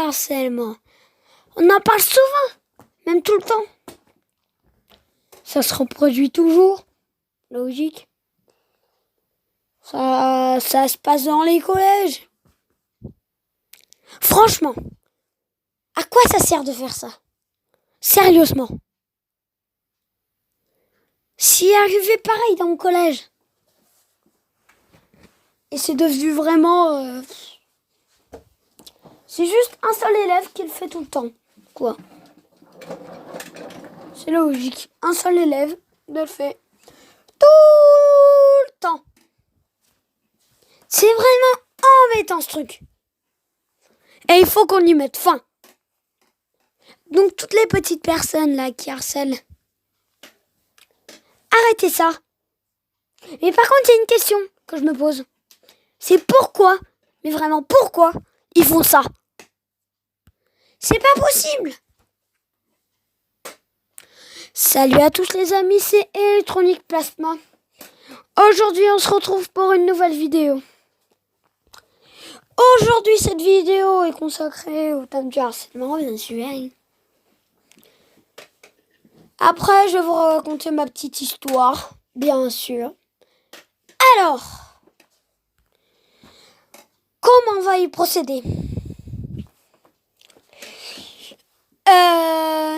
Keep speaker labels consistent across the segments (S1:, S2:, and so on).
S1: harcèlement. On en parle souvent, même tout le temps. Ça se reproduit toujours, logique. Ça se passe dans les collèges. Franchement, à quoi ça sert de faire ça? Sérieusement. S'il arrivait pareil dans mon collège, et c'est devenu vraiment... c'est juste un seul élève qui le fait tout le temps. Quoi? C'est logique. Un seul élève le fait tout le temps. C'est vraiment embêtant ce truc. Et il faut qu'on y mette fin. Donc toutes les petites personnes là qui harcèlent, arrêtez ça. Mais par contre, il y a une question que je me pose. C'est pourquoi, mais vraiment pourquoi, ils font ça? C'est pas possible. Salut à tous les amis, c'est Electronic Plasma. Aujourd'hui, on se retrouve pour une nouvelle vidéo. Aujourd'hui, cette vidéo est consacrée au thème du harcèlement, bien sûr. Après, je vais vous raconter ma petite histoire, bien sûr. Alors, comment on va y procéder?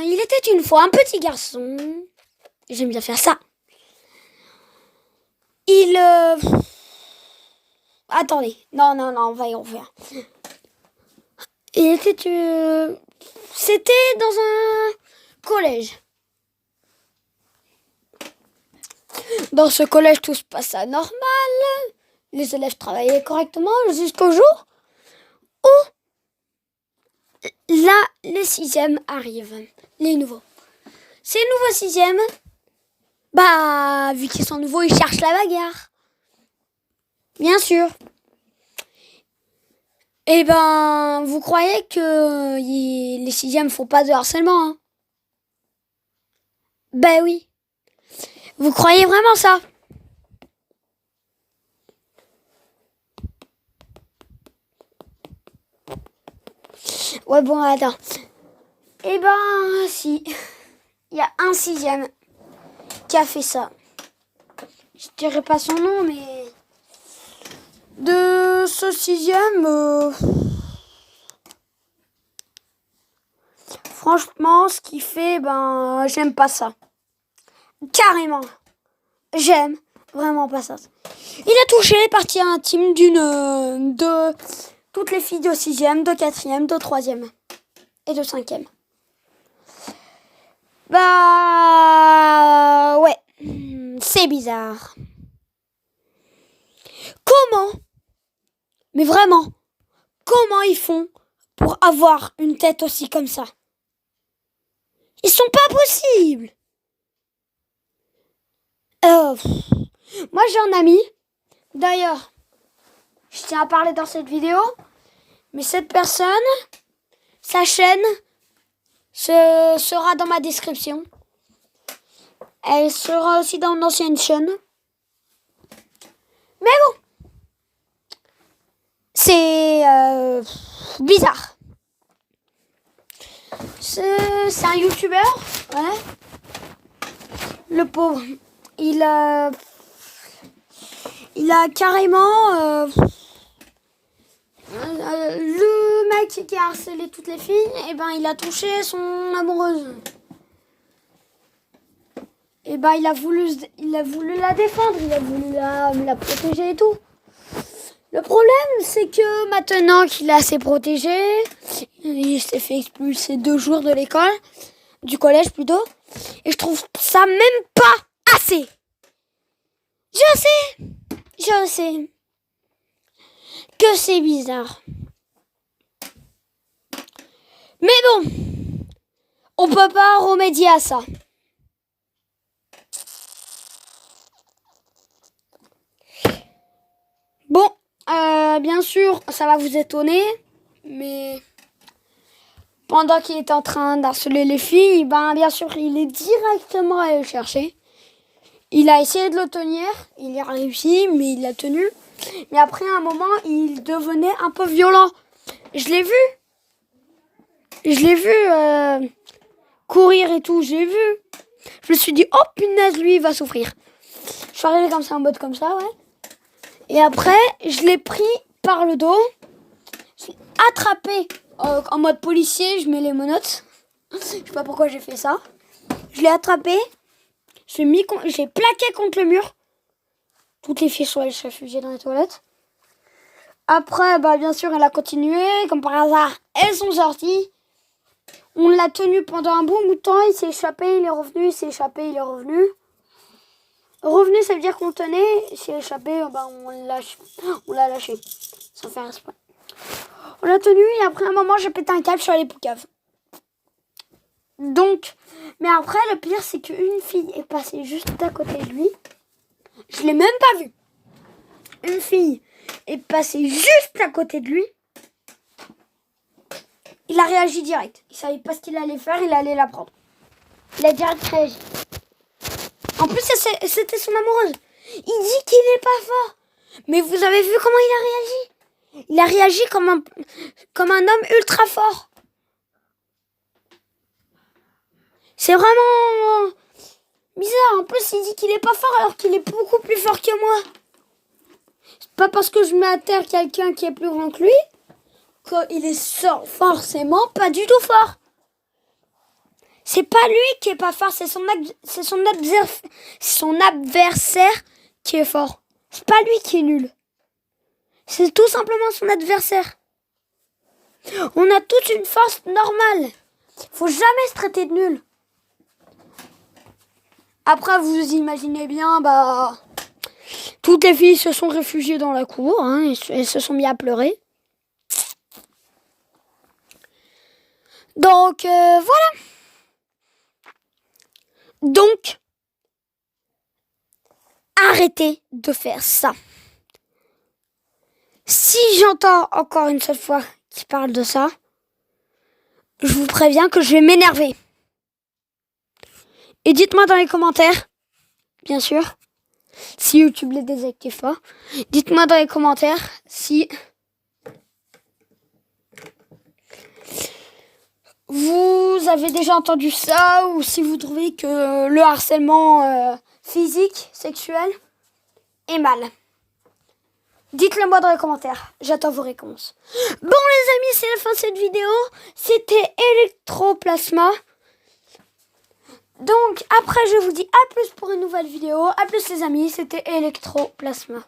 S1: Il était une fois un petit garçon. J'aime bien faire ça. Attendez. Non, on va y refaire. C'était dans un collège. Dans ce collège, tout se passait normal. Les élèves travaillaient correctement jusqu'au jour où là, les sixièmes arrivent. Les nouveaux. Ces nouveaux sixièmes, vu qu'ils sont nouveaux, ils cherchent la bagarre. Bien sûr. Eh ben, vous croyez que les sixièmes font pas de harcèlement, hein? Ben oui. Vous croyez vraiment ça? Ouais, bon, attends. Eh ben, si. Il y a un sixième qui a fait ça. Je dirais pas son nom, mais... De ce sixième... Franchement, ce qu'il fait, j'aime pas ça. Carrément. J'aime vraiment pas ça. Il a touché les parties intimes de toutes les filles de 6e, de 4e, de 3e et de 5e. Ouais, c'est bizarre. Comment? Mais vraiment, comment ils font pour avoir une tête aussi comme ça? Ils sont pas possibles. Moi j'ai un ami, d'ailleurs, je tiens à parler dans cette vidéo, mais cette personne, sa chaîne sera dans ma description. Elle sera aussi dans mon ancienne chaîne. Mais bon, c'est bizarre. C'est un youtubeur, ouais. Le pauvre, il a carrément le mec qui a harcelé toutes les filles, il a touché son amoureuse. Il a voulu la défendre, il a voulu la protéger et tout. Le problème, c'est que maintenant qu'il est assez protégé, il s'est fait expulser 2 jours de l'école, du collège plutôt, et je trouve ça même pas assez. Je sais que c'est bizarre. Mais bon, on peut pas remédier à ça. Bon, bien sûr, ça va vous étonner, mais pendant qu'il est en train d'harceler les filles, bien sûr, il est directement allé le chercher. Il a essayé de le tenir, il a réussi, mais il l'a tenu. Mais après, à un moment, il devenait un peu violent. Je l'ai vu. Je l'ai vu courir et tout, j'ai vu. Je me suis dit, oh punaise, lui, il va souffrir. Je suis arrivé comme ça, en mode comme ça, ouais. Et après, je l'ai pris par le dos. Je l'ai attrapé en mode policier, je mets les menottes. Je sais pas pourquoi j'ai fait ça. Je l'ai attrapé. J'ai plaqué contre le mur. Toutes les filles sont allées se réfugier dans les toilettes. Après, bien sûr, elle a continué. Comme par hasard, elles sont sorties. On l'a tenu pendant un bon bout de temps. Il s'est échappé, il est revenu. Il s'est échappé, il est revenu. Revenu, ça veut dire qu'on le tenait. Il s'est échappé, on l'a lâché. Sans faire exprès. On l'a tenu et après un moment, j'ai pété un câble sur les poucaves. Donc, mais après, le pire, c'est qu'une fille est passée juste à côté de lui. Je l'ai même pas vue. Une fille est passée juste à côté de lui. Il a réagi direct. Il savait pas ce qu'il allait faire, il allait la prendre. Il a direct réagi. En plus, c'était son amoureuse. Il dit qu'il n'est pas fort. Mais vous avez vu comment il a réagi? Il a réagi comme un homme ultra fort. C'est vraiment bizarre. En plus, il dit qu'il est pas fort alors qu'il est beaucoup plus fort que moi. C'est pas parce que je mets à terre quelqu'un qui est plus grand que lui qu'il est forcément pas du tout fort. C'est pas lui qui est pas fort, c'est son adversaire qui est fort. C'est pas lui qui est nul. C'est tout simplement son adversaire. On a toute une force normale. Faut jamais se traiter de nul. Après, vous imaginez bien, toutes les filles se sont réfugiées dans la cour, elles se sont mis à pleurer. Donc, voilà. Donc, arrêtez de faire ça. Si j'entends encore une seule fois qu'il parle de ça, je vous préviens que je vais m'énerver. Et dites-moi dans les commentaires, bien sûr, si YouTube les désactive pas, dites-moi dans les commentaires si vous avez déjà entendu ça ou si vous trouvez que le harcèlement physique, sexuel est mal. Dites-le moi dans les commentaires, j'attends vos réponses. Bon les amis, c'est la fin de cette vidéo. C'était Electroplasma. Donc après je vous dis à plus pour une nouvelle vidéo. À plus les amis, c'était Electroplasma.